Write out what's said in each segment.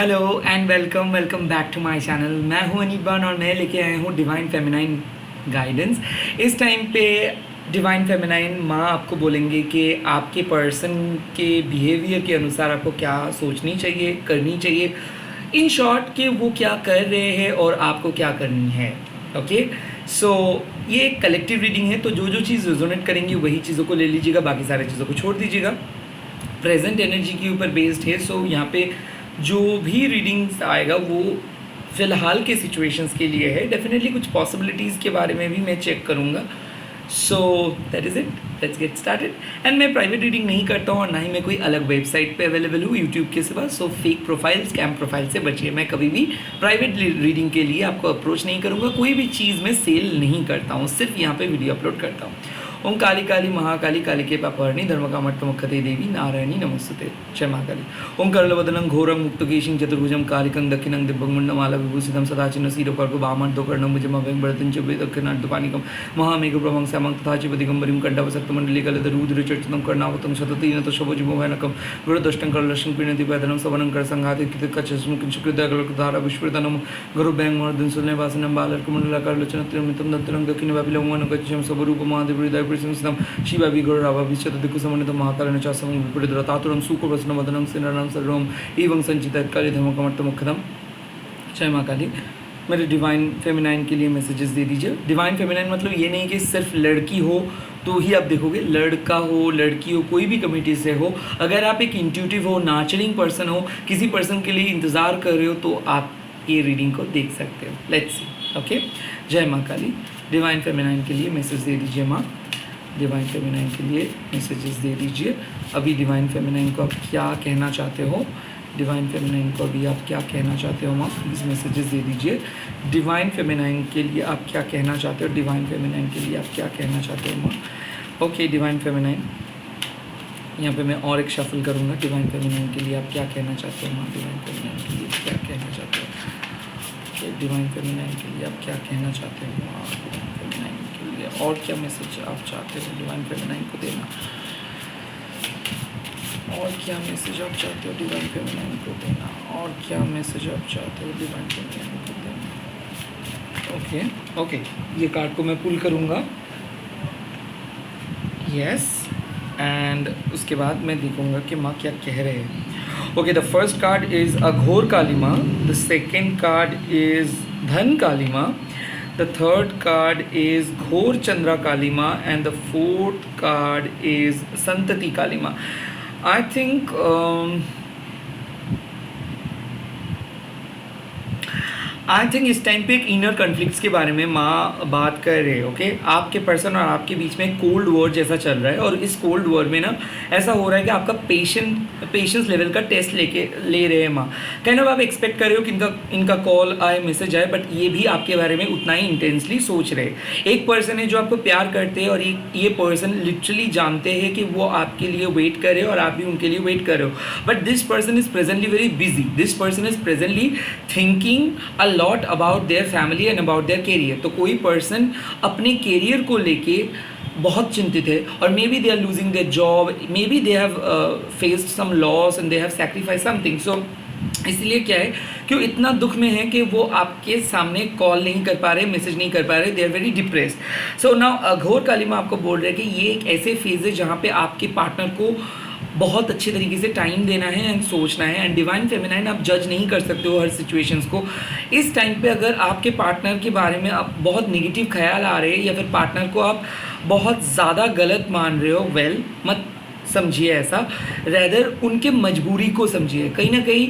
Hello and welcome welcome back to my channel. मैं हूं अनीबान और मैं लेके आया हूं डिवाइन फेमिनाइन गाइडेंस। इस टाइम पे डिवाइन फेमिनाइन माँ आपको बोलेंगे कि आपके पर्सन के बिहेवियर के अनुसार आपको क्या सोचनी चाहिए, करनी चाहिए, इन शॉर्ट कि वो क्या कर रहे हैं और आपको क्या करनी है। ओके, सो ये एक कलेक्टिव रीडिंग है, तो जो जो चीज़ रेजोनेट करेंगी वही चीज़ों को ले लीजिएगा, बाकी सारी चीज़ों को छोड़ दीजिएगा। प्रेजेंट एनर्जी के ऊपर बेस्ड है, सो यहाँ पे जो भी रीडिंग्स आएगा वो फ़िलहाल के सिचुएशंस के लिए है। डेफिनेटली कुछ पॉसिबिलिटीज़ के बारे में भी मैं चेक करूँगा। So that is it, let's get started. And मैं प्राइवेट रीडिंग नहीं करता हूँ और ना ही मैं कोई अलग वेबसाइट पे अवेलेबल हूँ यूट्यूब के सिवा। So fake profile, scam profile से बचिए। मैं कभी भी प्राइवेट रीडिंग के लिए आपको अप्रोच नहीं करूँगा। कोई भी चीज़ मैं सेल नहीं करता हूँ, सिर्फ यहाँ पे वीडियो अपलोड करता हूँ। ओम काली काली महाकाली कालिके पापहरणी धर्मकामट्टमुख्यते देवी नारायणी नमस्ते। जय महाकाली। ओम करलवदनं घोरं मुक्तकेशिं चतुर्भुजं कालिकं दक्षिणं दिव्यंगमुण्डमाला विभूषितं सदाचिन्न शिरोपर्को वामर्धोकर्णं भुजमभयं वरदं च दक्षिणार्धपानिकं महामेघप्रभं श्यामं तथा च दिगम्बरीं कंठवसक्तमण्डले कलदरुद्रचर्चितं कर्णावतं शततेन तशवजुभवनकं गुरुदष्टं करलक्षं पीणतिपैदनं सवनं करसंघातिकचस्मुखिंशुकृतधारा विस्फुटनं गुरुभयं सुलभवासनं बालर्कमण्डलाकारलोचनत्रिमितं दत्तनं दक्षिणव्यापिलवनगच्छं स्वरूपमादिवृदय संस्थम शिवाभि गौरवाभिश्चत दिक्कुसमन्वितं महाकालेन च समं विपरीतरतातुरं सुखवसनवदनं सिनरं सर्वं एवं संचितत्काले धर्मकमट्टमुख्यतं। जय महाकाली। मेरे डिवाइन फेमिनाइन के लिए मैसेजेस दे दीजिए। डिवाइन फेमिनाइन मतलब ये नहीं कि सिर्फ लड़की हो तो ही आप देखोगे, लड़का हो लड़की हो कोई भी कम्युनिटी से हो, अगर आप एक इंट्यूटिव हो, नाचरिंग पर्सन हो, किसी पर्सन के लिए इंतज़ार कर रहे हो तो आप ये रीडिंग को देख सकते हो। Let's see. ओके, जय माँ काली। डिवाइन फेमिनाइन के लिए मैसेज दे दीजिए माँ। डिवाइन फेमिनाइन के लिए मैसेजेस दे दीजिए। अभी डिवाइन फेमिनाइन को आप क्या कहना चाहते हो? डिवाइन फेमिनाइन को अभी आप क्या कहना चाहते हो माँ? प्लीज़ मैसेजेस दे दीजिए। डिवाइन फेमिनाइन के लिए आप क्या कहना चाहते हो? डिवाइन फेमिनाइन के लिए आप क्या कहना चाहते हो माँ? ओके डिवाइन फेमिनाइन, यहाँ पे मैं और एक शफल करूँगा। डिवाइन फेमिनाइन के लिए आप क्या कहना चाहते हो माँ? डिवाइन फेमिनाइन के लिए क्या कहना चाहते हो? ओके डिवाइन फेमिनाइन के लिए आप क्या कहना चाहते हो माँ? डिवाइन फेमिनाइन के लिए और क्या मैसेज आप चाहते हो डिवाइन फेमिनाइन को देना? और क्या मैसेज आप चाहते हो डिवाइन फेमिनाइन को देना? और क्या मैसेज आप चाहते हो डिवाइन फेमिनाइन को देना? ओके ओके, ये कार्ड को मैं पुल करूँगा। यस, एंड उसके बाद मैं देखूँगा कि माँ क्या कह रहे हैं। Okay, the first card is Aghor Kali Maa, the second card is धन काली माँ, the third card is Ghor Chandra Kalima, and the fourth card is Santati Kalima. I think इस टाइम पे एक इनर कॉन्फ्लिक्ट्स के बारे में माँ बात कर रहे हैं। ओके, आपके पर्सन और आपके बीच में कोल्ड वॉर जैसा चल रहा है और इस कोल्ड वॉर में ना ऐसा हो रहा है कि आपका पेशेंस लेवल का टेस्ट ले रहे हैं माँ। काइंड ऑफ आप एक्सपेक्ट कर रहे हो कि इनका कॉल आए, मैसेज आए, बट ये भी आपके बारे में उतना ही इंटेंसली सोच रहे हैं। एक पर्सन है जो आपको प्यार करते हैं और ये पर्सन लिटरली जानते हैं कि वो आपके लिए वेट कर रहे हो और आप भी उनके लिए वेट कर रहे हो, but this person is presently very busy. This person is presently thinking a lot about their family and about their career. तो कोई पर्सन अपने कैरियर को लेके बहुत चिंतित है और may be they are losing their job, may be they have faced some loss and they have sacrifice something. So इसलिए क्या है कि वो इतना दुख में है कि वो आपके सामने कॉल नहीं कर पा रहे, मैसेज नहीं कर पा रहे, they are very depressed. So now Aghor Kalima आपको बोल रहे हैं कि ये एक ऐसे फेज है जहाँ पे आपके पार्टनर को बहुत अच्छे तरीके से टाइम देना है एंड सोचना है। एंड डिवाइन फेमिनाइन आप जज नहीं कर सकते हो हर सिचुएशंस को। इस टाइम पे अगर आपके पार्टनर के बारे में आप बहुत नेगेटिव ख्याल आ रहे हैं या फिर पार्टनर को आप बहुत ज़्यादा गलत मान रहे हो, वेल मत समझिए ऐसा, रैदर उनके मजबूरी को समझिए। कहीं ना कहीं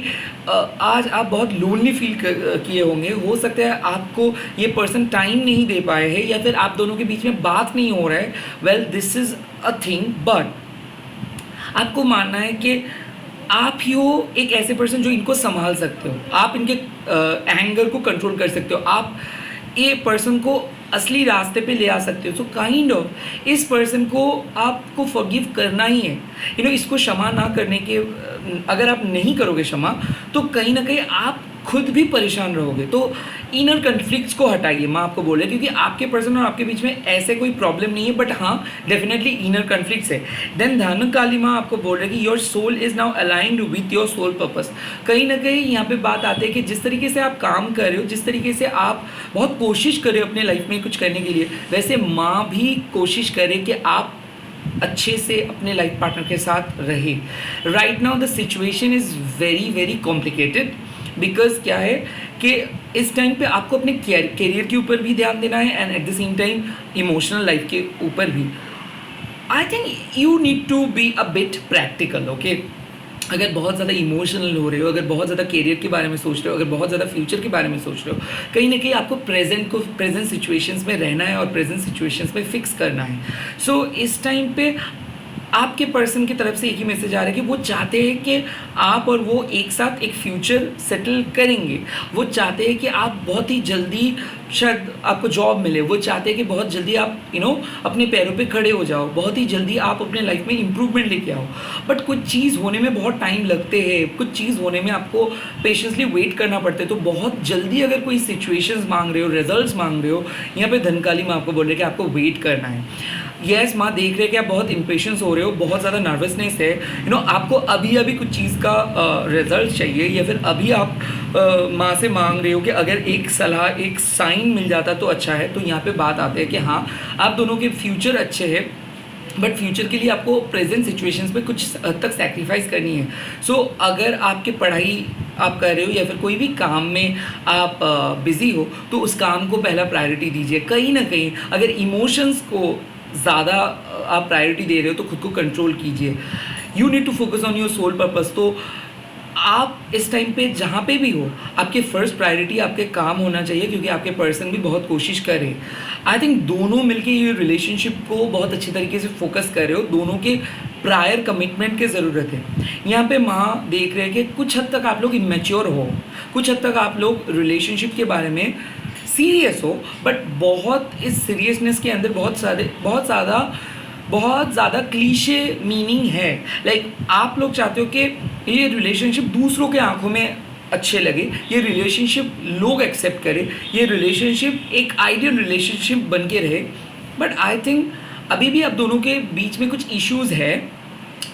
आज आप बहुत लोनली फील किए होंगे। हो सकता है आपको ये पर्सन टाइम नहीं दे पाए हैं या फिर आप दोनों के बीच में बात नहीं हो रहा है। Well this is a thing, but आपको मानना है कि आप ही हो एक ऐसे पर्सन जो इनको संभाल सकते हो, आप इनके एंगर को कंट्रोल कर सकते हो, आप ये पर्सन को असली रास्ते पे ले आ सकते हो। सो काइंड ऑफ इस पर्सन को आपको फॉरगिव करना ही है। इसको क्षमा ना करने के, अगर आप नहीं करोगे क्षमा तो कहीं ना कहीं आप खुद भी परेशान रहोगे। तो इनर कन्फ्लिक्ट्स को हटाइए, मैं आपको बोल रही हूँ, क्योंकि आपके पर्सन और आपके बीच में ऐसे कोई प्रॉब्लम नहीं है, बट हाँ डेफिनेटली इनर कन्फ्लिक्ट्स है। देन धन काली माँ आपको बोल रहे हैं कि your soul is now aligned with your soul purpose. कहीं ना कहीं यहाँ पे बात आती है कि जिस तरीके से आप काम कर रहे हो, जिस तरीके से आप बहुत कोशिश कर रहे हो अपने लाइफ में कुछ करने के लिए, वैसे माँ भी कोशिश करे कि आप अच्छे से अपने लाइफ पार्टनर के साथ रहे। Right now the situation is very very complicated, because क्या है कि इस टाइम पे आपको अपने करियर के ऊपर भी ध्यान देना है and at the same time emotional life के ऊपर भी। I think you need to be a bit practical, okay. अगर बहुत ज़्यादा इमोशनल हो रहे हो, अगर बहुत ज़्यादा करियर के बारे में सोच रहे हो, अगर बहुत ज़्यादा फ्यूचर के बारे में सोच रहे हो, कहीं ना कहीं आपको प्रेजेंट सिचुएशंस में रहना है और प्रेजेंट सिचुएशंस में फिक्स करना है। सो इस टाइम पे आपके पर्सन की तरफ से एक ही मैसेज आ रहा है कि वो चाहते हैं कि आप और वो एक साथ एक फ्यूचर सेटल करेंगे। वो चाहते हैं कि आप बहुत ही जल्दी शायद आपको जॉब मिले, वो चाहते हैं कि बहुत जल्दी आप अपने पैरों पे खड़े हो जाओ, बहुत ही जल्दी आप अपने लाइफ में इम्प्रूवमेंट लेके आओ। बट कुछ चीज़ होने में बहुत टाइम लगते हैं, कुछ चीज़ होने में आपको पेशेंसली वेट करना पड़ता है। तो बहुत जल्दी अगर कोई सिचुएशंस मांग रहे हो, रिजल्ट्स मांग रहे हो, यहाँ पे धनकाली माँ आपको बोल रहे हैं कि आपको वेट करना है। यस माँ देख रहे हैं कि आप बहुत इम्पेशंस हो रहे हो, बहुत ज़्यादा नर्वसनेस है, आपको अभी अभी कुछ चीज़ का रिजल्ट चाहिए, या फिर अभी आप माँ से मांग रहे हो कि अगर एक सलाह, एक साइन मिल जाता तो अच्छा है। तो यहाँ पे बात आते हैं कि हाँ आप दोनों के फ्यूचर अच्छे हैं, बट फ्यूचर के लिए आपको प्रेजेंट सिचुएशंस में कुछ हद तक सैक्रिफाइस करनी है। सो अगर आपकी पढ़ाई आप कर रहे हो या फिर कोई भी काम में आप बिज़ी हो, तो उस काम को पहला प्रायोरिटी दीजिए। कहीं ना कहीं अगर इमोशंस को ज़्यादा आप प्रायोरिटी दे रहे हो तो खुद को कंट्रोल कीजिए। You need to focus on your soul purpose. तो आप इस टाइम पे जहाँ पे भी हो, आपके फर्स्ट प्रायोरिटी आपके काम होना चाहिए, क्योंकि आपके पर्सन भी बहुत कोशिश कर रहे हैं। आई थिंक दोनों मिलके ये रिलेशनशिप को बहुत अच्छे तरीके से फोकस कर रहे हो, दोनों के प्रायर कमिटमेंट की ज़रूरत है। यहाँ पे माँ देख रहे हैं कि कुछ हद तक आप लोग इमेच्योर हो, कुछ हद तक आप लोग रिलेशनशिप के बारे में सीरियस हो, बट बहुत इस सीरियसनेस के अंदर बहुत ज़्यादा क्लीशे मीनिंग है। लाइक आप लोग चाहते हो कि ये रिलेशनशिप दूसरों के आंखों में अच्छे लगे, ये रिलेशनशिप लोग एक्सेप्ट करें, ये रिलेशनशिप एक आइडियल रिलेशनशिप बन के रहे। बट आई थिंक अभी भी आप दोनों के बीच में कुछ इश्यूज़ है,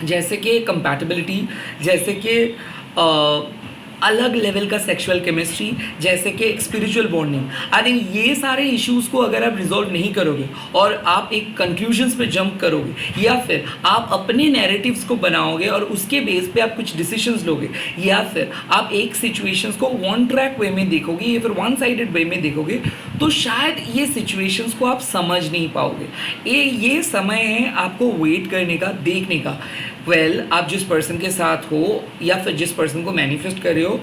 जैसे कि कंपैटिबिलिटी, जैसे कि अलग लेवल का सेक्सुअल केमिस्ट्री, जैसे कि एक स्पिरिचुअल बॉन्डिंग। आई थिंक ये सारे इश्यूज़ को अगर आप रिजॉल्व नहीं करोगे और आप एक कंक्लूजन्स पे जंप करोगे, या फिर आप अपने नैरेटिव्स को बनाओगे और उसके बेस पे आप कुछ डिसीजंस लोगे, या फिर आप एक सिचुएशंस को वन ट्रैक वे में देखोगे या फिर वन साइडेड वे में देखोगे, तो शायद ये सिचुएशंस को आप समझ नहीं पाओगे। ये समय है आपको वेट करने का, देखने का। आप जिस पर्सन के साथ हो या फिर जिस पर्सन को मैनिफेस्ट कर रहे हो,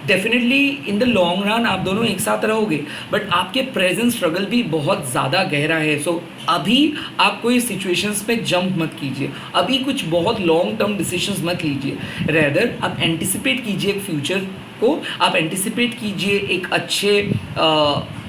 definitely in the long run आप दोनों एक साथ रहोगे, बट आपके प्रेजेंट स्ट्रगल भी बहुत ज़्यादा गहरा है। सो अभी आप कोई सिचुएशंस पे जंप मत कीजिए, अभी कुछ बहुत लॉन्ग टर्म डिसीजंस मत लीजिए। रेदर आप एंटिसिपेट कीजिए एक फ्यूचर को, आप एंटिसिपेट कीजिए एक अच्छे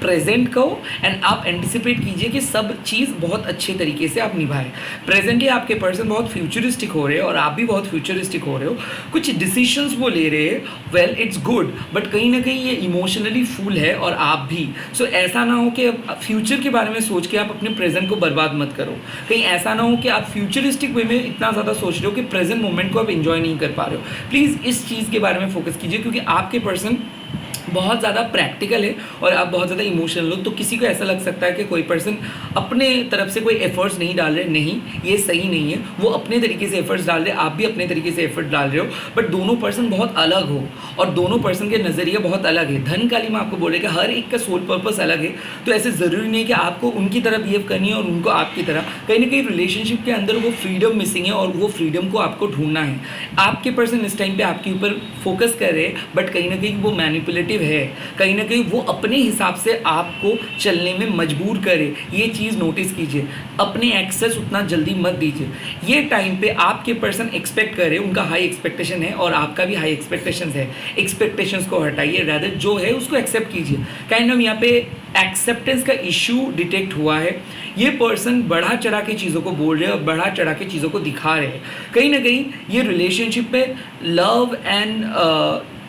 प्रेजेंट को, एंड आप एंटिसिपेट कीजिए कि सब चीज़ बहुत अच्छे तरीके से आप निभाएं। प्रेजेंटली आपके पर्सन बहुत फ्यूचरिस्टिक हो रहे हैं और आप भी बहुत फ्यूचरिस्टिक हो रहे हो, कुछ डिसीजंस वो ले रहे हैं, वेल इट्स गुड, बट कहीं ना कहीं ये इमोशनली फुल है और आप भी। सो ऐसा ना हो कि फ्यूचर के बारे में सोच के आप अपने प्रेजेंट को बर्बाद मत करो। कहीं ऐसा ना हो कि आप फ्यूचरिस्टिक वे में इतना ज़्यादा सोच रहे हो कि प्रेजेंट मोमेंट को आप एंजॉय नहीं कर पा रहे हो। प्लीज़ इस चीज़ के बारे में फोकस कीजिए, क्योंकि आपके पर्सन बहुत ज़्यादा प्रैक्टिकल है और आप बहुत ज़्यादा इमोशनल हो। तो किसी को ऐसा लग सकता है कि कोई पर्सन अपने तरफ से कोई एफर्ट्स नहीं डाल रहे, नहीं, ये सही नहीं है। वो अपने तरीके से एफर्ट्स डाल रहे, आप भी अपने तरीके से एफर्ट डाल रहे हो, बट दोनों पर्सन बहुत अलग हो और दोनों पर्सन के नज़रिए बहुत अलग है। धन काली माँ आपको बोले कि हर एक का सोल पर्पस अलग है, तो ऐसे ज़रूरी नहीं है कि आपको उनकी तरह बिहेव करनी है और उनको आपकी तरह। कहीं ना कहीं रिलेशनशिप के अंदर वो फ्रीडम मिसिंग है और वो फ्रीडम को आपको ढूंढना है। आपके पर्सन इस टाइम पे आपके ऊपर फोकस कर रहे हैं, बट कहीं ना कहीं वो मैनिपुलेटिव है, कहीं ना कहीं वो अपने हिसाब से आपको चलने में मजबूर करे। ये चीज़ नोटिस कीजिए, अपने एक्सेस उतना जल्दी मत दीजिए। ये टाइम पे आपके पर्सन एक्सपेक्ट करे, उनका हाई एक्सपेक्टेशन है और आपका भी हाई एक्सपेक्टेशन है। एक्सपेक्टेशंस को हटाइए, रादर जो है उसको एक्सेप्ट कीजिए। काइंड ऑफ यहाँ पे एक्सेप्टेंस का इशू डिटेक्ट हुआ है। ये पर्सन बढ़ा चढ़ा के चीज़ों को बोल रहे हैं और बढ़ा चढ़ा के चीज़ों को दिखा रहे हैं। कहीं ना कहीं ये रिलेशनशिप पे love and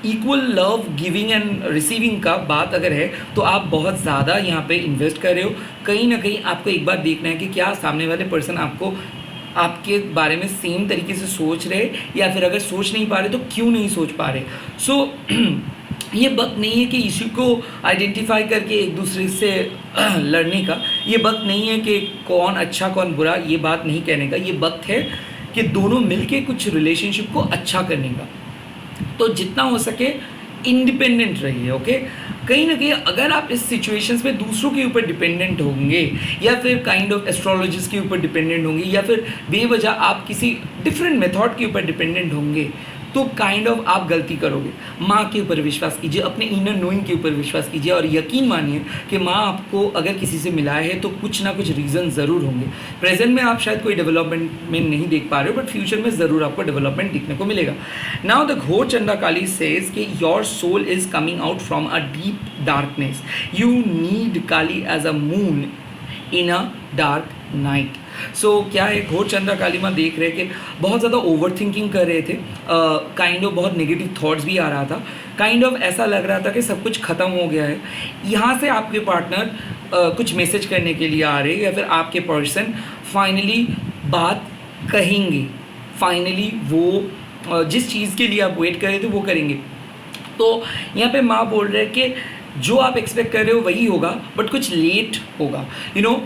equal love giving and receiving का बात अगर है तो आप बहुत ज़्यादा यहाँ पे इन्वेस्ट कर रहे हो। कहीं ना कहीं आपको एक बार देखना है कि क्या सामने वाले पर्सन आपको आपके बारे में सेम तरीके से सोच रहे, या फिर अगर सोच नहीं पा रहे तो क्यों नहीं सोच पा रहे। सो ये वक्त नहीं है कि इशू को आइडेंटिफाई करके एक दूसरे से लड़ने का, ये वक्त नहीं है कि कौन अच्छा कौन बुरा, ये बात नहीं कहने का। ये वक्त है कि दोनों मिलके कुछ रिलेशनशिप को अच्छा करने का। तो जितना हो सके इंडिपेंडेंट रहिए, ओके। कहीं ना कहीं अगर आप इस सिचुएशंस में दूसरों के ऊपर डिपेंडेंट होंगे, या फिर काइंड ऑफ एस्ट्रोलॉजिस्ट के ऊपर डिपेंडेंट होंगे, या फिर बेवजह आप किसी डिफरेंट मेथड के ऊपर डिपेंडेंट होंगे, तो काइंड ऑफ आप गलती करोगे। माँ के ऊपर विश्वास कीजिए, अपने इनर नोइंग के ऊपर विश्वास कीजिए, और यकीन मानिए कि माँ आपको अगर किसी से मिला है तो कुछ ना कुछ रीज़न ज़रूर होंगे। प्रेजेंट में आप शायद कोई डेवलपमेंट में नहीं देख पा रहे हो, बट फ्यूचर में ज़रूर आपको डेवलपमेंट दिखने को मिलेगा। Now the Ghor Chandra Kali says कि your soul is coming out from a deep darkness, you need Kali as a moon in a dark night. So क्या है, घोर चंद्रा काली माँ देख रहे कि बहुत ज़्यादा ओवर थिंकिंग कर रहे थे, काइंड ऑफ बहुत नेगेटिव थॉट्स भी आ रहा था, काइंड ऑफ ऐसा लग रहा था कि सब कुछ ख़त्म हो गया है। यहाँ से आपके पार्टनर कुछ मैसेज करने के लिए आ रहे हैं, या फिर आपके पर्सन फाइनली बात कहेंगे, फाइनली वो जिस चीज़ के लिए आप वेट कर रहे थे वो करेंगे। तो यहाँ पे माँ बोल रहे हैं कि जो आप एक्सपेक्ट कर रहे हो वही होगा, बट कुछ लेट होगा। यू नो,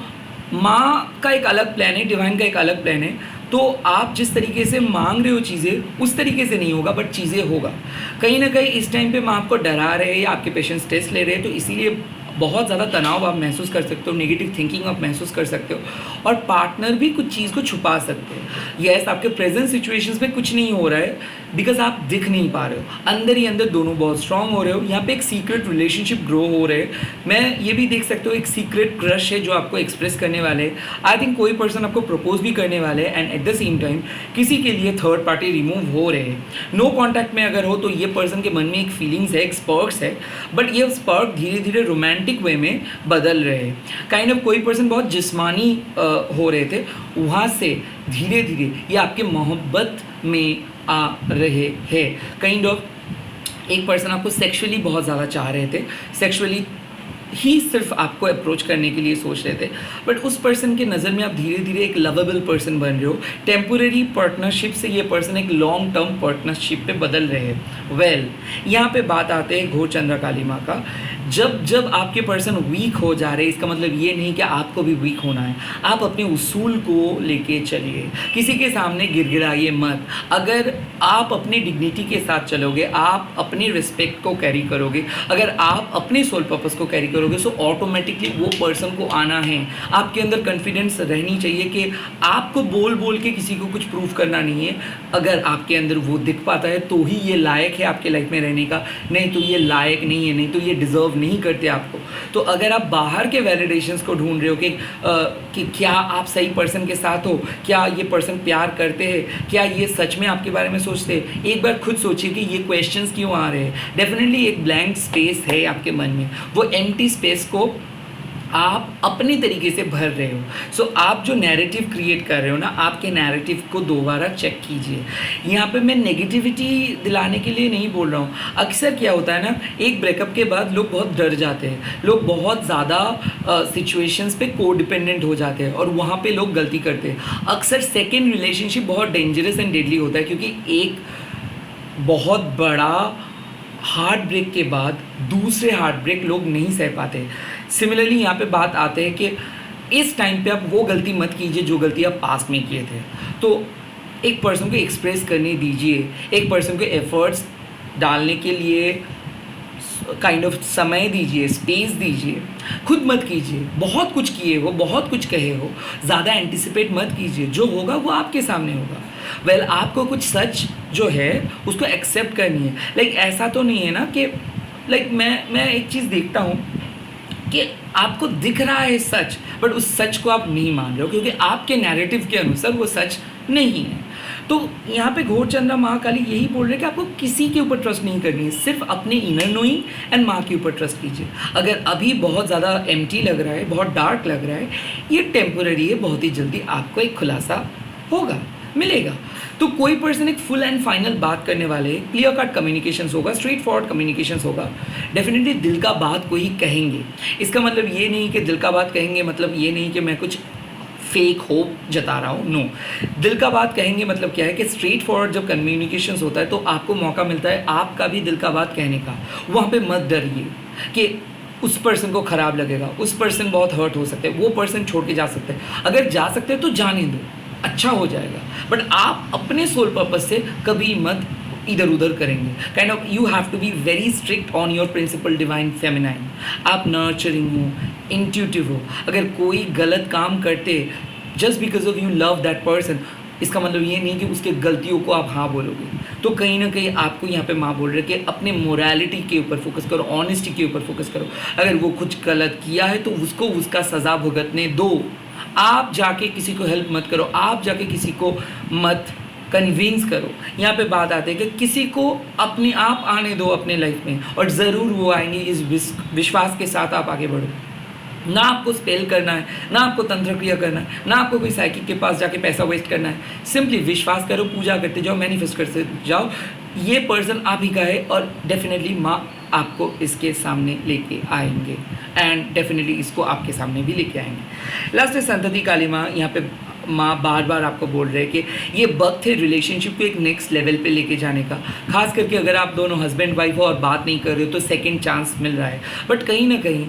माँ का एक अलग प्लान है, डिवाइन का एक अलग प्लान है। तो आप जिस तरीके से मांग रहे हो चीज़ें उस तरीके से नहीं होगा, बट चीज़ें होगा। कहीं ना कहीं इस टाइम पे माँ आपको डरा रहे हैं या आपके पेशेंस टेस्ट ले रहे हैं, तो इसीलिए बहुत ज़्यादा तनाव आप महसूस कर सकते हो, नेगेटिव थिंकिंग आप महसूस कर सकते हो, और पार्टनर भी कुछ चीज़ को छुपा सकते हो। यस, आपके प्रेजेंट सिचुएशंस में कुछ नहीं हो रहा है बिकॉज आप दिख नहीं पा रहे हो, अंदर ही अंदर दोनों बहुत स्ट्रांग हो रहे हो। यहाँ पे एक सीक्रेट रिलेशनशिप ग्रो हो रहे हैं। मैं ये भी देख सकते हो एक सीक्रेट क्रश है जो आपको एक्सप्रेस करने वाले हैं। आई थिंक कोई पर्सन आपको प्रपोज भी करने वाले हैं, and at the same time किसी के लिए थर्ड पार्टी रिमूव हो रहे हैं। नो कॉन्टैक्ट में अगर हो तो ये पर्सन के मन में एक फीलिंग्स है, एक स्पर्क्स है, बट ये स्पर्क धीरे धीरे रोमांटिक वे में बदल रहे हैं। काइंड ऑफ कोई पर्सन बहुत जिस्मानी हो रहे थे, वहाँ से धीरे धीरे ये आपके मोहब्बत में आ रहे हैं। काइंड ऑफ एक पर्सन आपको सेक्सुअली बहुत ज़्यादा चाह रहे थे, सेक्सुअली ही सिर्फ आपको अप्रोच करने के लिए सोच रहे थे, बट उस पर्सन के नज़र में आप धीरे धीरे एक लवेबल पर्सन बन रहे हो। टेम्पोरेरी पार्टनरशिप से ये पर्सन एक लॉन्ग टर्म पार्टनरशिप पे बदल रहे हैं। वेल, यहाँ पे बात आते हैं घोर चंद्रा काली माँ का। जब आपके पर्सन वीक हो जा रहे हैं, इसका मतलब ये नहीं कि आपको भी वीक होना है। आप अपने उसूल को लेके चलिए, किसी के सामने गिड़गिड़ाइए मत। अगर आप अपनी डिग्निटी के साथ चलोगे, आप अपनी रिस्पेक्ट को कैरी करोगे, अगर आप अपने सोल पर्पस को कैरी करोगे, सो ऑटोमेटिकली वो पर्सन को आना है। आपके अंदर कॉन्फिडेंस रहनी चाहिए कि आपको बोल बोल के किसी को कुछ प्रूव करना नहीं है। अगर आपके अंदर वो दिख पाता है तो ही ये लायक है आपके लाइफ में रहने का, नहीं तो ये लायक नहीं है, नहीं तो ये डिज़र्व नहीं करते आपको। तो अगर आप बाहर के वैलिडेशंस को ढूंढ रहे हो कि क्या आप सही पर्सन के साथ हो, क्या ये पर्सन प्यार करते हैं, क्या ये सच में आपके बारे में सोचते हैं, एक बार खुद सोचिए कि ये क्वेश्चंस क्यों आ रहे हैं। डेफिनेटली एक ब्लैंक स्पेस है आपके मन में, वो एम्प्टी स्पेस को आप अपने तरीके से भर रहे हो। सो आप जो नैरेटिव क्रिएट कर रहे हो ना, आपके नैरेटिव को दोबारा चेक कीजिए। यहाँ पे मैं नेगेटिविटी दिलाने के लिए नहीं बोल रहा हूँ। अक्सर क्या होता है ना, एक ब्रेकअप के बाद लोग बहुत डर जाते हैं, लोग बहुत ज़्यादा सिचुएशंस पे को डिपेंडेंट हो जाते हैं, और वहाँ पे लोग गलती करते हैं। अक्सर सेकेंड रिलेशनशिप बहुत डेंजरस एंड डेडली होता है, क्योंकि एक बहुत बड़ा हार्ट ब्रेक के बाद दूसरे हार्ट ब्रेक लोग नहीं सह पाते। सिमिलरली यहाँ पे बात आते हैं कि इस टाइम पे आप वो गलती मत कीजिए जो गलती आप पास्ट में किए थे। तो एक पर्सन को एक्सप्रेस करने दीजिए, एक पर्सन को एफर्ट्स डालने के लिए काइंड ऑफ समय दीजिए, स्पेस दीजिए। खुद मत कीजिए, बहुत कुछ किए हो, बहुत कुछ कहे हो, ज़्यादा एंटिसिपेट मत कीजिए। जो होगा वो आपके सामने होगा। वेल, आपको कुछ सच जो है उसको एक्सेप्ट करनी है। लाइक ऐसा तो नहीं है ना कि लाइक मैं एक चीज़ देखता हूँ कि आपको दिख रहा है सच, बट उस सच को आप नहीं मान रहे हो, क्योंकि आपके नैरेटिव के अनुसार वो सच नहीं है। तो यहाँ पे घोर चंद्रा महाकाली यही बोल रहे हैं कि आपको किसी के ऊपर ट्रस्ट नहीं करनी है, सिर्फ अपने इनर नोइंग एंड माँ के ऊपर ट्रस्ट कीजिए। अगर अभी बहुत ज़्यादा एम्प्टी लग रहा है, बहुत डार्क लग रहा है, ये टेम्पोररी है, बहुत ही जल्दी आपको एक खुलासा होगा। मिलेगा। तो कोई पर्सन एक फुल एंड फाइनल बात करने वाले, क्लियर कट कम्युनिकेशंस होगा, स्ट्रेट फॉरवर्ड कम्युनिकेशंस होगा, डेफिनेटली दिल का बात को ही कहेंगे। इसका मतलब ये नहीं कि दिल का बात कहेंगे मतलब ये नहीं कि मैं कुछ फेक होप जता रहा हूँ, नो। दिल का बात कहेंगे मतलब क्या है कि स्ट्रेट फॉरवर्ड जब कम्युनिकेशंस होता है तो आपको मौका मिलता है आपका भी दिल का बात कहने का। वहाँ पे मत डरिए कि उस पर्सन को ख़राब लगेगा, उस पर्सन बहुत हर्ट हो सकते हैं, वो पर्सन छोड़ के जा सकते हैं। अगर जा सकते हैं तो जाने दो, अच्छा हो जाएगा। बट आप अपने सोल पर्पस से कभी मत इधर उधर करेंगे। Kind of you have to be very strict on your principle divine feminine. आप नर्चरिंग हो, इंट्यूटिव हो। अगर कोई गलत काम करते just because of you love that person, इसका मतलब ये नहीं कि उसके गलतियों को आप हाँ बोलोगे। तो कहीं ना कहीं आपको यहाँ पे माँ बोल रहे कि अपने मोरालिटी के ऊपर फोकस करो, ऑनेस्टी के ऊपर फोकस करो। अगर वो कुछ गलत किया है तो उसको उसका सज़ा भुगतने दो। आप जाके किसी को हेल्प मत करो, आप जाके किसी को मत कन्विंस करो। यहाँ पे बात आती है कि किसी को अपने आप आने दो अपने लाइफ में, और ज़रूर वो आएंगे। इस विश्वास के साथ आप आगे बढ़ो। ना आपको स्पेल करना है, ना आपको तंत्र क्रिया करना है, ना आपको कोई साइकिक के पास जाके पैसा वेस्ट करना है। सिंपली विश्वास करो, पूजा करते जाओ, मैनिफेस्ट करते जाओ। ये पर्सन आप ही का है और डेफिनेटली माँ आपको इसके सामने लेके आएंगे, एंड डेफिनेटली इसको आपके सामने भी लेके आएंगे। लास्ट है संतति काली माँ। यहाँ पे माँ बार बार आपको बोल रहे हैं कि ये वक्त है रिलेशनशिप को एक नेक्स्ट लेवल पे लेके जाने का। खास करके अगर आप दोनों हस्बैंड वाइफ हो और बात नहीं कर रहे हो तो सेकेंड चांस मिल रहा है। बट कहीं ना कहीं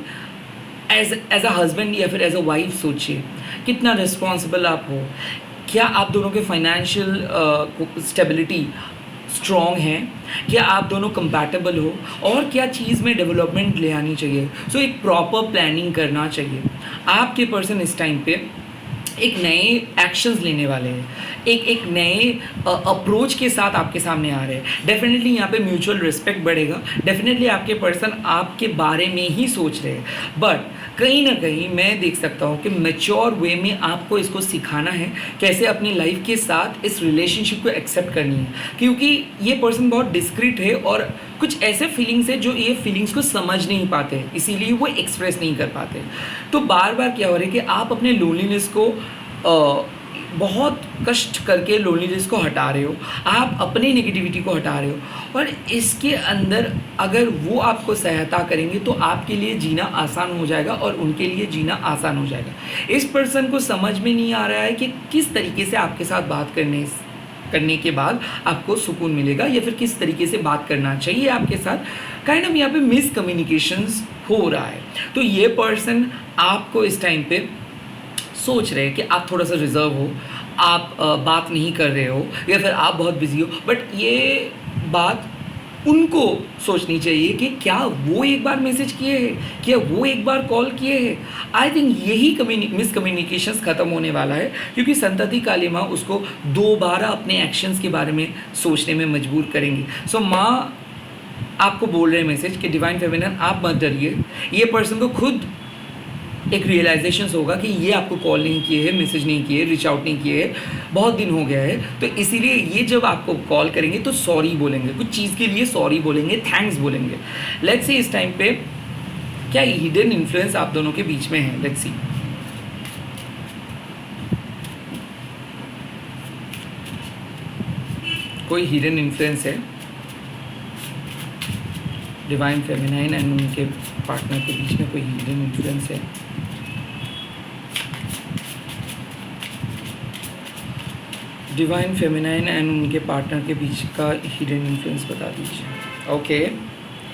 एज अ हस्बैंड या फिर एज अ वाइफ सोचिए कितना रिस्पॉन्सिबल आप हो। क्या आप दोनों के फाइनेंशियल स्टेबिलिटी स्ट्रॉन्ग है? क्या आप दोनों कंपैटिबल हो? और क्या चीज़ में डेवलपमेंट ले आनी चाहिए? सो एक प्रॉपर प्लानिंग करना चाहिए। आपके पर्सन इस टाइम पे एक नए एक्शंस लेने वाले हैं, एक नए अप्रोच के साथ आपके सामने आ रहे हैं। डेफिनेटली यहाँ पे म्यूचुअल रिस्पेक्ट बढ़ेगा। डेफिनेटली आपके पर्सन आपके बारे में ही सोच रहे हैं, बट कहीं ना कहीं मैं देख सकता हूँ कि मैच्योर वे में आपको इसको सिखाना है कैसे अपनी लाइफ के साथ इस रिलेशनशिप को एक्सेप्ट करनी है। क्योंकि ये पर्सन बहुत डिस्क्रीट है और कुछ ऐसे फीलिंग्स है जो ये फीलिंग्स को समझ नहीं पाते, इसीलिए वो एक्सप्रेस नहीं कर पाते। तो बार बार क्या हो रहा है कि आप अपने लोनलीनेस को बहुत कष्ट करके लोनलीनेस को हटा रहे हो, आप अपनी नेगेटिविटी को हटा रहे हो, और इसके अंदर अगर वो आपको सहायता करेंगे तो आपके लिए जीना आसान हो जाएगा और उनके लिए जीना आसान हो जाएगा। इस पर्सन को समझ में नहीं आ रहा है कि किस तरीके से आपके साथ बात करने के बाद आपको सुकून मिलेगा, या फिर किस तरीके से बात करना चाहिए आपके साथ। काइंड ऑफ यहाँ पे मिसकम्युनिकेशंस हो रहा है। तो ये पर्सन आपको इस टाइम पे सोच रहे हैं कि आप थोड़ा सा रिजर्व हो, आप बात नहीं कर रहे हो, या फिर आप बहुत बिजी हो। बट ये बात उनको सोचनी चाहिए कि क्या वो एक बार मैसेज किए हैं, क्या वो एक बार कॉल किए हैं। आई थिंक यही मिसकम्युनिकेशंस ख़त्म होने वाला है, क्योंकि संतति काली माँ उसको दोबारा अपने एक्शंस के बारे में सोचने में मजबूर करेंगी। सो माँ आपको बोल रहे हैं मैसेज कि डिवाइन फेमिनिन आप मत डरिए। ये पर्सन को खुद एक रियलाइजेशन होगा कि ये आपको कॉल नहीं किए हैं, मैसेज नहीं किए, रीच आउट नहीं किए, बहुत दिन हो गया है। तो इसीलिए ये जब आपको कॉल करेंगे तो सॉरी बोलेंगे, कुछ चीज़ के लिए सॉरी बोलेंगे, थैंक्स बोलेंगे। लेट्स सी इस टाइम पे क्या हिडन इन्फ्लुएंस आप दोनों के बीच में है। Let's see. कोई हिडन इन्फ्लुएंस है डिवाइन फेमिनाइन एंड उनके पार्टनर के बीच में, कोई हिडन इन्फ्लुएंस है। डिवाइन फेमिनाइन एंड उनके पार्टनर के बीच का हिडन इन्फ्लुएंस बता दीजिए। ओके,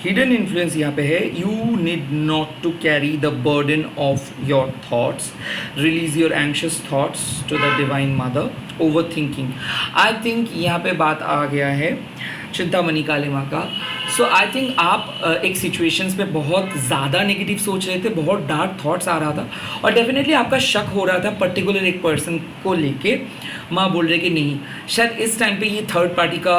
हिडन इन्फ्लुएंस यहाँ पे है, you need not to carry the burden of your thoughts, release your anxious thoughts to the divine mother, over thinking. I think यहाँ पे बात आ गया है चिंतामणि काली माँ का। सो आई थिंक आप एक सिचुएशंस पे बहुत ज़्यादा नेगेटिव सोच रहे थे, बहुत डार्क थॉट्स आ रहा था, और डेफिनेटली आपका शक हो रहा था पर्टिकुलर एक पर्सन को लेके। माँ बोल रहे कि नहीं, शायद इस टाइम पे ये थर्ड पार्टी का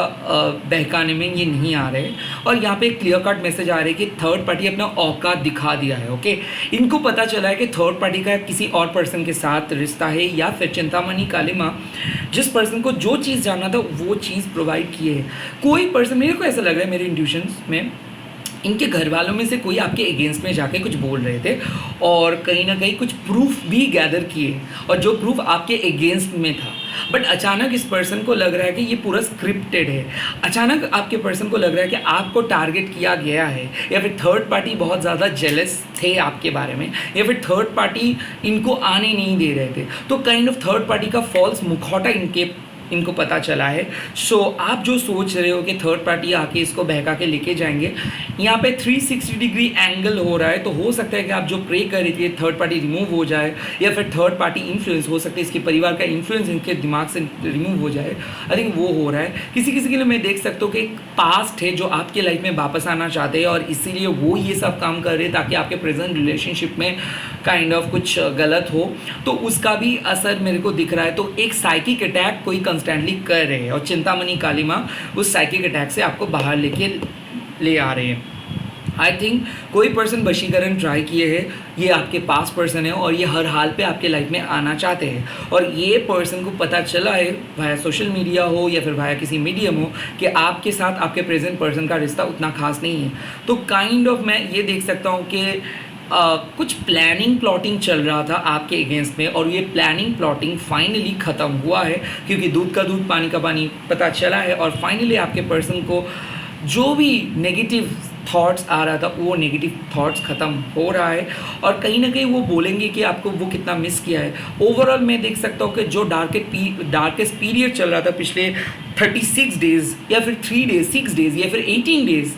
बहकाने में ये नहीं आ रहे, और यहाँ पे एक क्लियर कट मैसेज आ रहे कि थर्ड पार्टी अपना औकात दिखा दिया है। ओके, इनको पता चला है कि थर्ड पार्टी का किसी और पर्सन के साथ रिश्ता है, या फिर चिंतामणि काली माँ जिस पर्सन को जो चीज़ जानना था वो चीज़ प्रोवाइड किए है। कोई पर्सन, मेरे को ऐसा लग रहा है मेरे इंट्यूशंस में, इनके घर वालों में से कोई आपके अगेंस्ट में जाके कुछ बोल रहे थे, और कहीं ना कहीं कुछ प्रूफ भी गैदर किए, और जो प्रूफ आपके अगेंस्ट में था बट अचानक इस पर्सन को लग रहा है कि ये पूरा स्क्रिप्टेड है, अचानक आपके पर्सन को लग रहा है कि आपको टारगेट किया गया है, या फिर थर्ड पार्टी बहुत ज़्यादा जेलस थे आपके बारे में, या फिर थर्ड पार्टी इनको आने नहीं दे रहे थे, तो काइंड ऑफ थर्ड पार्टी का फॉल्स मुखौटा इनको पता चला है। सो आप जो सोच रहे हो कि थर्ड पार्टी आके इसको बहका के लेके जाएंगे, यहाँ पे 360 डिग्री एंगल हो रहा है, तो हो सकता है कि आप जो प्रे कर रही थी थर्ड पार्टी रिमूव हो जाए, या फिर थर्ड पार्टी इन्फ्लुएंस हो सकता है, इसके परिवार का इन्फ्लुएंस इनके दिमाग से रिमूव हो जाए। आई थिंक वो हो रहा है। किसी किसी के लिए मैं देख सकता हूँ कि एक पास्ट है जो आपके लाइफ में वापस आना चाहते हैं, और इसीलिए वो ये सब काम कर रहे हैं ताकि आपके प्रेजेंट रिलेशनशिप में काइंड ऑफ कुछ गलत हो, तो उसका भी असर मेरे को दिख रहा है। तो एक साइकिक अटैक कोई कंस्टेंटली कर रहे हैं, और चिंतामणि काली माँ उस साइकिक अटैक से आपको बाहर ले आ रहे हैं। आई थिंक कोई पर्सन वशीकरण ट्राई किए हैं, ये आपके पास पर्सन है, और ये हर हाल पे आपके लाइफ में आना चाहते हैं, और ये पर्सन को पता चला है भाया सोशल मीडिया हो या फिर भाया किसी मीडियम हो कि आपके साथ आपके प्रेजेंट पर्सन का रिश्ता उतना खास नहीं है। तो काइंड ऑफ मैं ये देख सकता हूँ कि कुछ प्लानिंग प्लॉटिंग चल रहा था आपके अगेंस्ट में, और ये प्लानिंग प्लॉटिंग फाइनली ख़त्म हुआ है, क्योंकि दूध का दूध पानी का पानी पता चला है, और फाइनली आपके पर्सन को जो भी नेगेटिव थॉट्स आ रहा था वो नेगेटिव थॉट्स ख़त्म हो रहा है, और कहीं ना कहीं वो बोलेंगे कि आपको वो कितना मिस किया है। ओवरऑल मैं देख सकता हूँ कि जो डार्केस्ट पीरियड चल रहा था पिछले 36 डेज़ या फिर 3 डेज़ 6 डेज़ या फिर 18 डेज़,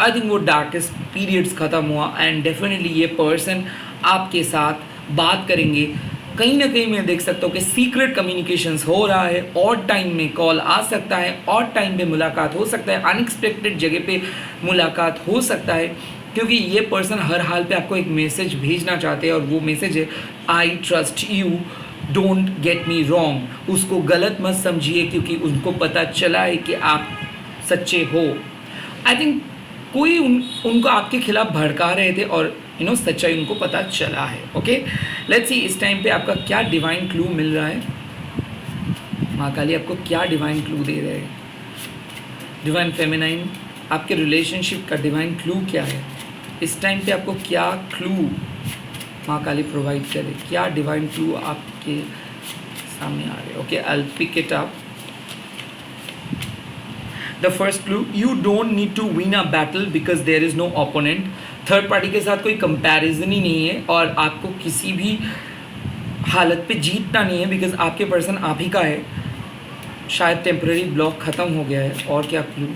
आई थिंक वो डार्केस्ट पीरियड्स ख़त्म हुआ, एंड डेफिनेटली ये पर्सन आपके साथ बात करेंगे। कहीं ना कहीं मैं देख सकता हूँ कि सीक्रेट कम्युनिकेशंस हो रहा है, और टाइम में कॉल आ सकता है, और टाइम पे मुलाकात हो सकता है, अनएक्सपेक्टेड जगह पे मुलाकात हो सकता है, क्योंकि ये पर्सन हर हाल पे आपको एक मैसेज भेजना चाहते हैं, और वो मैसेज है I trust you, don't get me wrong. उसको गलत मत समझिए, क्योंकि उनको पता चला है कि आप सच्चे हो। आई थिंक कोई उनको आपके खिलाफ भड़का रहे थे, और सच्चाई उनको पता चला है। ओके, लेट्स सी इस टाइम पे आपका क्या डिवाइन क्लू मिल रहा है, माँ काली आपको क्या डिवाइन क्लू दे रहे हैं। डिवाइन फेमिनाइन, आपके रिलेशनशिप का डिवाइन क्लू क्या है इस टाइम पे, आपको क्या क्लू माँ काली प्रोवाइड करे, क्या डिवाइन क्लू आपके सामने आ रहे हैं। Okay, I will pick it up. The first clue, you don't need to win a battle because there is no opponent. Third party के साथ कोई कंपैरिजन ही नहीं है, और आपको किसी भी हालत पे जीतना नहीं है, बिकॉज आपके पर्सन आप ही का है। शायद टेम्पररी ब्लॉक ख़त्म हो गया है, और क्या clue.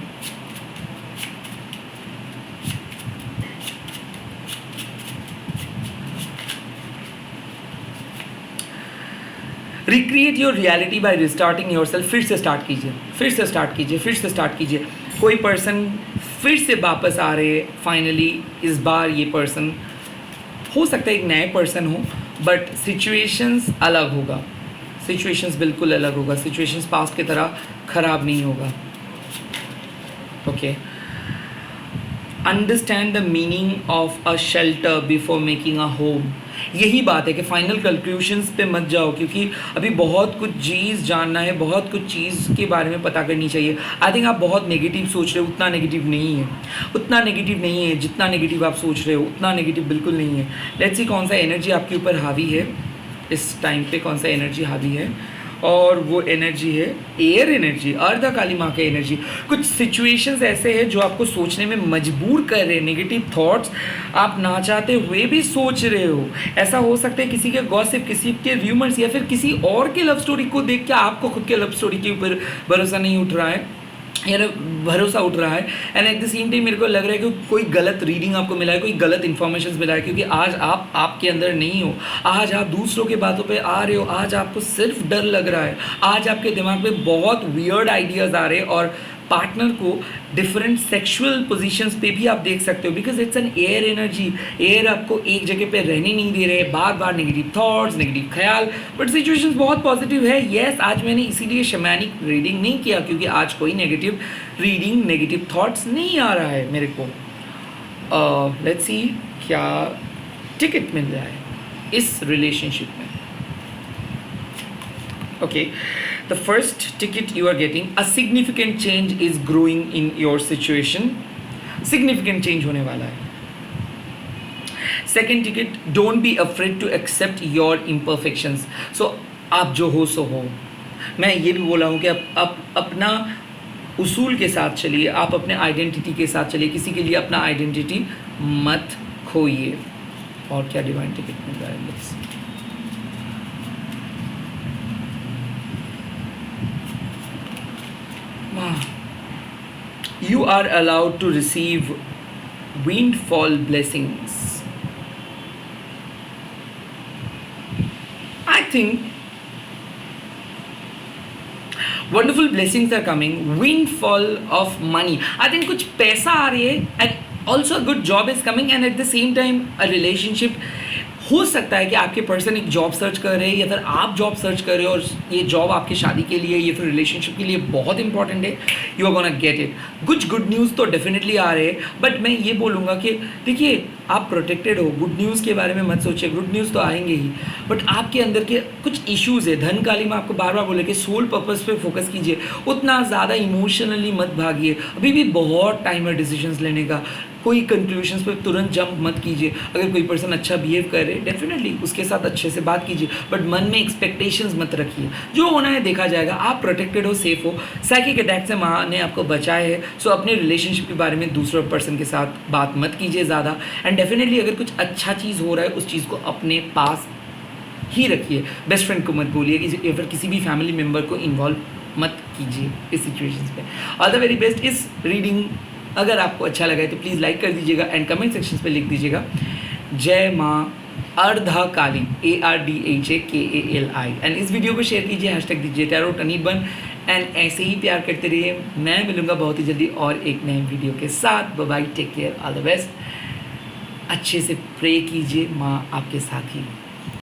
Recreate your reality by restarting your self. फिर से स्टार्ट कीजिए, फिर से स्टार्ट कीजिए, फिर से स्टार्ट कीजिए। कोई पर्सन फिर से वापस आ रहे हैं फाइनली। इस बार ये पर्सन हो सकता है एक नए पर्सन हो, बट सिचुएशंस अलग होगा, सिचुएशंस बिल्कुल अलग होगा, सिचुएशंस पास्ट की तरह ख़राब नहीं होगा। Okay, understand the meaning of a shelter before making a home. यही बात है कि फाइनल कंक्लूशंस पे मत जाओ, क्योंकि अभी बहुत कुछ चीज़ जानना है, बहुत कुछ चीज़ के बारे में पता करनी चाहिए। आई थिंक आप बहुत नेगेटिव सोच रहे हो, उतना नेगेटिव नहीं है, उतना नेगेटिव नहीं है जितना नेगेटिव आप सोच रहे हो, उतना नेगेटिव बिल्कुल नहीं है। लेट्स सी कौन सा एनर्जी आपके ऊपर हावी है इस टाइम पे, कौन सा एनर्जी हावी है, और वो एनर्जी है एयर एनर्जी, अर्ध काली माँ की एनर्जी। कुछ सिचुएशंस ऐसे हैं जो आपको सोचने में मजबूर कर रहे हैं, नेगेटिव थॉट्स आप ना चाहते हुए भी सोच रहे हो। ऐसा हो सकता है किसी के गॉसिप, किसी के र्यूमर्स, या फिर किसी और के लव स्टोरी को देख के आपको खुद के लव स्टोरी के ऊपर भरोसा नहीं उठ रहा है, या भरोसा उठ रहा है। And at the same time मेरे को लग रहा है कि कोई गलत रीडिंग आपको मिला है, कोई गलत इन्फॉर्मेशन मिला है, क्योंकि आज आप आपके अंदर नहीं हो, आज आप दूसरों के बातों पे आ रहे हो, आज आपको सिर्फ डर लग रहा है, आज आपके दिमाग में बहुत वियर्ड आइडियाज़ आ रहे हैं, और पार्टनर को डिफरेंट सेक्सुअल पोजीशंस पे भी आप देख सकते हो, because it's an air energy. Air आपको एक जगह पे रहने नहीं दे रहे, बार बार नेगेटिव थॉट्स, नेगेटिव ख्याल, बट सिचुएशंस बहुत पॉजिटिव है। येस, आज मैंने इसीलिए शैमानिक रीडिंग नहीं किया, क्योंकि आज कोई नेगेटिव रीडिंग, नेगेटिव थॉट्स नहीं आ रहा है मेरे को। लेट्स सी क्या टिकट मिल रहा है इस रिलेशनशिप में। Okay, the first ticket you are getting, a significant change is growing in your situation. Significant change होने वाला है। Second ticket, don't be afraid to accept your imperfections. So आप जो हो सो हो, मैं ये भी बोला हूँ कि आप अपना उसूल के साथ चलिए, आप अपने आइडेंटिटी के साथ चलिए, किसी के लिए अपना आइडेंटिटी मत खोइए। और क्या डिवाइन टिकट मिल रहा है? Let's see. You are allowed to receive windfall blessings. I think wonderful blessings are coming. Windfall of money. I think कुछ पैसा आ रही है and also a good job is coming and at the same time a relationship. हो सकता है कि आपके person एक जॉब सर्च कर रहे हैं या फिर आप जॉब सर्च कर रहे हो और ये जॉब आपकी शादी के लिए या फिर रिलेशनशिप के लिए बहुत इंपॉर्टेंट है। You are gonna get it. कुछ गुड न्यूज़ तो डेफिनेटली आ रहे हैं, बट मैं ये बोलूँगा कि देखिए आप प्रोटेक्टेड हो। गुड न्यूज़ के बारे में मत सोचिए, गुड न्यूज़ तो आएंगे ही, बट आपके अंदर के कुछ इश्यूज़ है। धन काली में आपको बार बार बोले कि सोल पर्पस पे फोकस कीजिए, उतना ज़्यादा इमोशनली मत भागिए। अभी भी बहुत टाइम है डिसीजंस लेने का। कोई कंक्लूजन्स पे तुरंत जंप मत कीजिए। अगर कोई पर्सन अच्छा बिहेव कर रहे डेफिनेटली उसके साथ अच्छे से बात कीजिए, बट मन में एक्सपेक्टेशंस मत रखिए। जो होना है देखा जाएगा। आप प्रोटेक्टेड हो, सेफ हो। साइकिक अटैक से माँ ने आपको बचाया है, सो अपने रिलेशनशिप के बारे में दूसरे पर्सन के साथ बात मत कीजिए ज़्यादा। एंड डेफिनेटली अगर कुछ अच्छा चीज़ हो रहा है उस चीज़ को अपने पास ही रखिए। बेस्ट फ्रेंड को मत बोलिए या फिर किसी भी फैमिली मेम्बर को इन्वॉल्व मत कीजिए इस सिचुएशंस पे। All the very best. इस रीडिंग अगर आपको अच्छा लगा है तो प्लीज़ लाइक कर दीजिएगा एंड कमेंट सेक्शन पे लिख दीजिएगा जय माँ अर्धकाली ARDHAKALI। एंड इस वीडियो को शेयर कीजिए, हैशटैग दीजिए टैरोट अनिर्बन। एंड ऐसे ही प्यार करते रहिए। मैं मिलूँगा बहुत ही जल्दी और एक नए वीडियो के साथ। Bye bye, take care, all the best. अच्छे से प्रे कीजिए, माँ आपके साथ ही।